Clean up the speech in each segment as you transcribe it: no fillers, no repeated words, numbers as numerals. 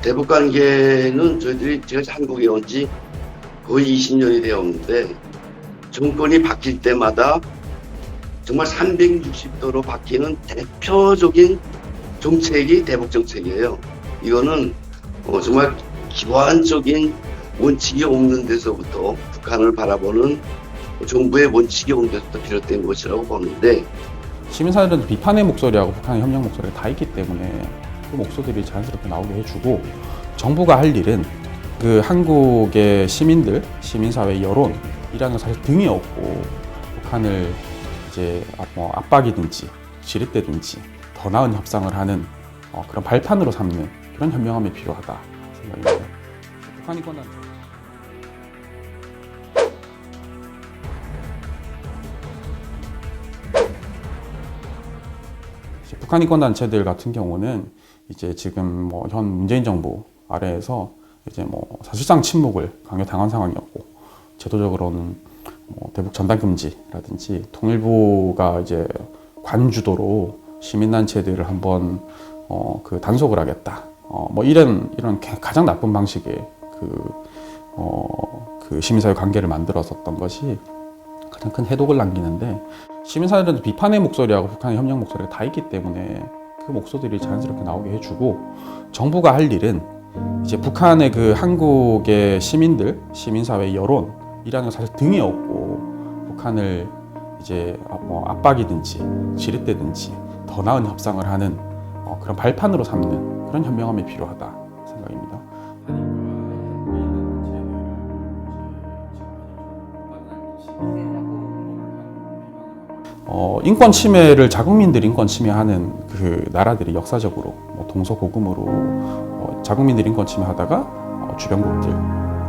대북 관계는 제가 한국에 온 지 거의 20년이 되었는데, 정권이 바뀔 때마다 정말 360도로 바뀌는 대표적인 정책이 대북 정책이에요. 이거는 정말 기본적인 원칙이 없는 데서부터, 북한을 바라보는 정부의 원칙이 없는 데서부터 비롯된 것이라고 보는데, 시민사회들은 비판의 목소리하고 북한의 협력 목소리가 다 있기 때문에 그 목소리들이 자연스럽게 나오게 해주고, 정부가 할 일은 그 한국의 시민들, 시민사회 여론이라는 건 사실 등이 없고, 북한을 이제 압박이든지 지렛대든지 더 나은 협상을 하는 그런 발판으로 삼는 그런 현명함이 필요하다 생각입니다. 북한이 권한 북한 인권 단체들 같은 경우는 이제 지금 현 문재인 정부 아래에서 이제 사실상 침묵을 강요당한 상황이었고, 제도적으로는 대북 전단 금지라든지 통일부가 이제 관주도로 시민단체들을 한번 그 단속을 하겠다. 이런 가장 나쁜 방식의 그 시민사회 관계를 만들었었던 것이 가장 큰 해독을 남기는데, 시민사회들은 비판의 목소리하고 북한의 협력 목소리가 다 있기 때문에 그 목소리들이 자연스럽게 나오게 해주고, 정부가 할 일은 이제 북한의 그 한국의 시민들, 시민사회 여론이라는 건 사실 등이 없고, 북한을 이제 압박이든지 지렛대든지 더 나은 협상을 하는 그런 발판으로 삼는 그런 현명함이 필요하다 생각입니다. 인권 침해를 자국민들이 인권 침해하는 그 나라들이 역사적으로 동서고금으로 자국민들이 인권 침해하다가 주변국들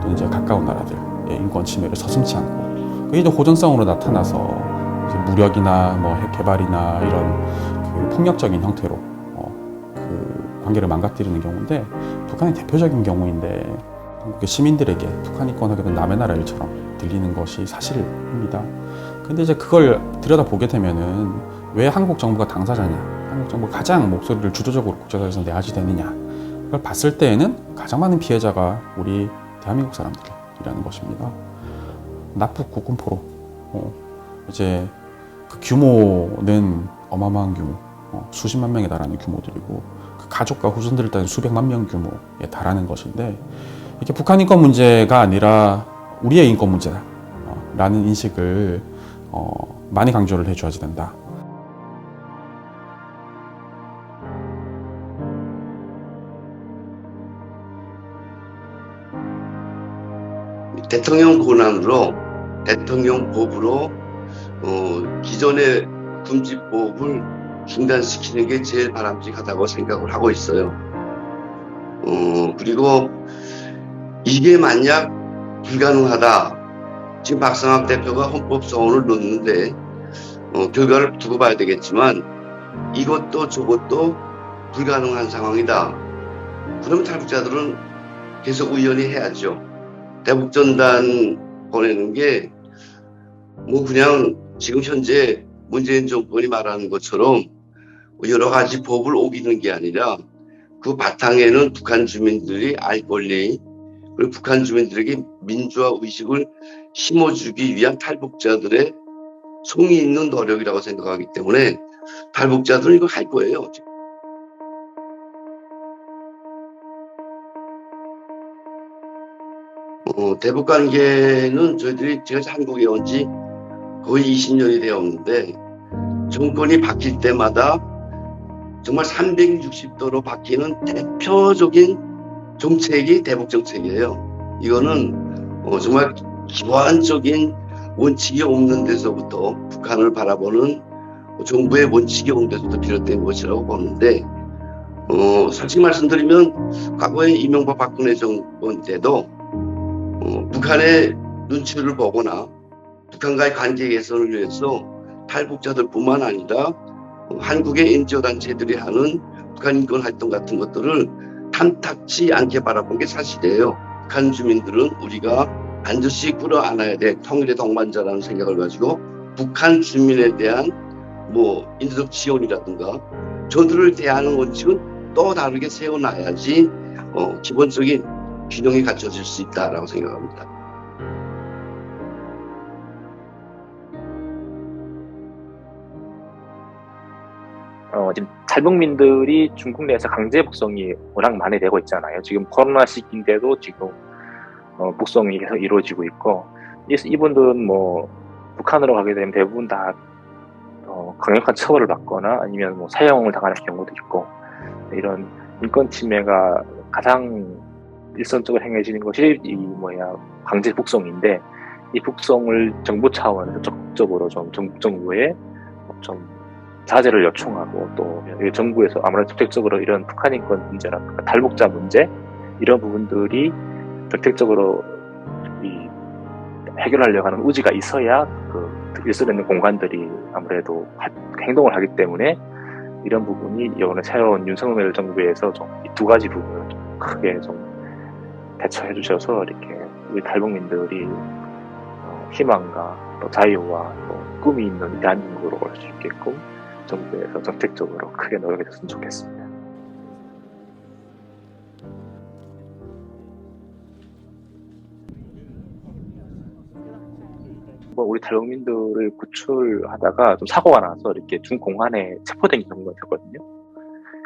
또는 이제 가까운 나라들의 인권 침해를 서슴지 않고, 그게 이제 호전성으로 나타나서 이제 무력이나 핵 개발이나 이런 그 폭력적인 형태로 그 관계를 망가뜨리는 경우인데, 북한의 대표적인 경우인데, 한국의 시민들에게 북한 인권하게는 남의 나라 일처럼 들리는 것이 사실입니다. 근데 이제 그걸 들여다보게 되면은 왜 한국 정부가 당사자냐, 한국 정부가 가장 목소리를 주도적으로 국제사회에서 내야지 되느냐, 그걸 봤을 때에는 가장 많은 피해자가 우리 대한민국 사람들이라는 것입니다. 납북 국군포로 이제 그 규모는 어마어마한 규모, 수십만 명에 달하는 규모들이고, 그 가족과 후손들을 따진 수백만 명 규모에 달하는 것인데, 이게 북한 인권 문제가 아니라 우리의 인권 문제다라는 인식을 많이 강조를 해줘야지 된다. 대통령 권한으로, 대통령법으로 기존의 금지법을 중단시키는 게 제일 바람직하다고 생각을 하고 있어요. 그리고 이게 만약 불가능하다, 지금 박상학 대표가 헌법소원을 넣는데 결과를 두고 봐야 되겠지만, 이것도 저것도 불가능한 상황이다, 그러면 탈북자들은 계속 의연히 해야죠. 대북전단 보내는 게 그냥 지금 현재 문재인 정권이 말하는 것처럼 여러 가지 법을 어기는 게 아니라, 그 바탕에는 북한 주민들이 알 권리, 그리고 북한 주민들에게 민주화 의식을 심어주기 위한 탈북자들의 성의 있는 노력이라고 생각하기 때문에 탈북자들은 이거 할 거예요. 대북 관계는 제가 한국에 온 지 거의 20년이 되었는데, 정권이 바뀔 때마다 정말 360도로 바뀌는 대표적인 정책이 대북 정책이에요. 이거는 정말 기본적인 원칙이 없는 데서부터, 북한을 바라보는 정부의 원칙이 없는 데서부터 비롯된 것이라고 보는데, 솔직히 말씀드리면 과거에 이명박 박근혜 정권 때도 북한의 눈치를 보거나 북한과의 관계 개선을 위해서 탈북자들뿐만 아니라 한국의 NGO 단체들이 하는 북한 인권 활동 같은 것들을 탐탁치 않게 바라본 게 사실이에요. 북한 주민들은 우리가 반드시 끌어안아야 돼, 통일의 동반자라는 생각을 가지고 북한 주민에 대한 인도적 지원이라든가 저들을 대하는 원칙은 또 다르게 세워놔야지 기본적인 균형이 갖춰질 수 있다라고 생각합니다. 지금 탈북민들이 중국 내에서 강제 북송이 워낙 많이 되고 있잖아요. 지금 코로나 시기인데도 지금 북송이 계속 이루어지고 있고, 이분들은 뭐 북한으로 가게 되면 대부분 다 강력한 처벌을 받거나 아니면 뭐 사형을 당하는 경우도 있고, 이런 인권 침해가 가장 일선적으로 행해지는 것이 강제 북송인데, 이 북송을 정부 차원에서 적극적으로 좀 정부에 좀 자제를 요청하고, 또 정부에서 아무래도 정책적으로 이런 북한 인권 문제라든가 탈북자 문제 이런 부분들이 정책적으로 해결하려고 하는 의지가 있어야 일선에 있는 공간들이 아무래도 행동을 하기 때문에, 이런 부분이 이번에 새로운 윤석열 정부에서 좀 이 두 가지 부분을 좀 크게 좀 대처해 주셔서 이렇게 우리 탈북민들이 희망과 또 자유와 또 꿈이 있는 대한민국으로 올 수 있게끔 정부에서 정책적으로 크게 노력해 줬으면 좋겠습니다. 우리 탈북민들을 구출하다가 좀 사고가 나서 이렇게 중공안에 체포된 경우가 있었거든요.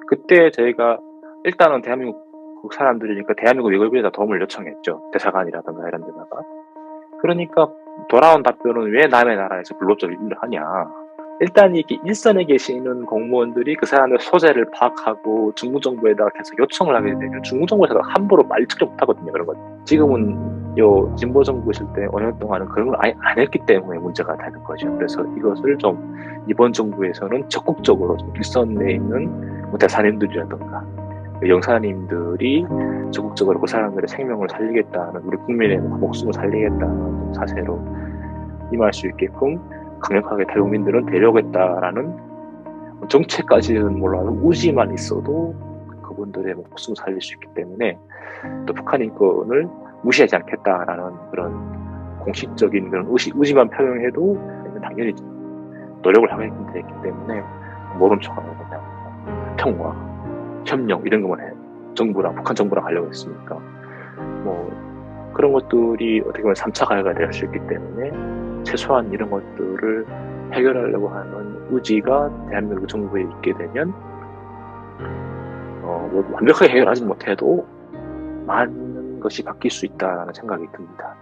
그때 저희가 일단은 대한민국 사람들이니까 대한민국 외교부에다 도움을 요청했죠. 대사관이라든가 이런 데다가. 그러니까 돌아온 답변은 왜 남의 나라에서 불법적으로 일을 하냐. 일단 이렇게 일선에 계시는 공무원들이 그 사람의 소재를 파악하고 중국 정부에다가 계속 요청을 하게 되면 중국 정부에서 함부로 말처리 못하거든요. 그런 거. 지금은 진보 정부 있을 때 5년 동안은 그런 걸 아예 안 했기 때문에 문제가 되는 거죠. 그래서 이것을 좀 이번 정부에서는 적극적으로 좀 일선에 있는 대사님들이라든가 영사님들이 적극적으로 그 사람들의 생명을 살리겠다는, 우리 국민의 목숨을 살리겠다는 사세로 임할 수 있게끔 강력하게 탈북민들은 데려오겠다라는 정책까지는 몰라도 의지만 있어도 그분들의 목숨을 살릴 수 있기 때문에, 또 북한 인권을 무시하지 않겠다라는 그런 공식적인 그런 의지만 표명해도 당연히 노력을 하게 되기 때문에 모른 척하고 그냥 평화, 협력 이런 것만 해. 북한 정부랑 하려고 했으니까 그런 것들이 어떻게 보면 3차 가해가 될 수 있기 때문에 최소한 이런 것들을 해결하려고 하는 의지가 대한민국 정부에 있게 되면 완벽하게 해결하지 못해도 많은 것이 바뀔 수 있다는 생각이 듭니다.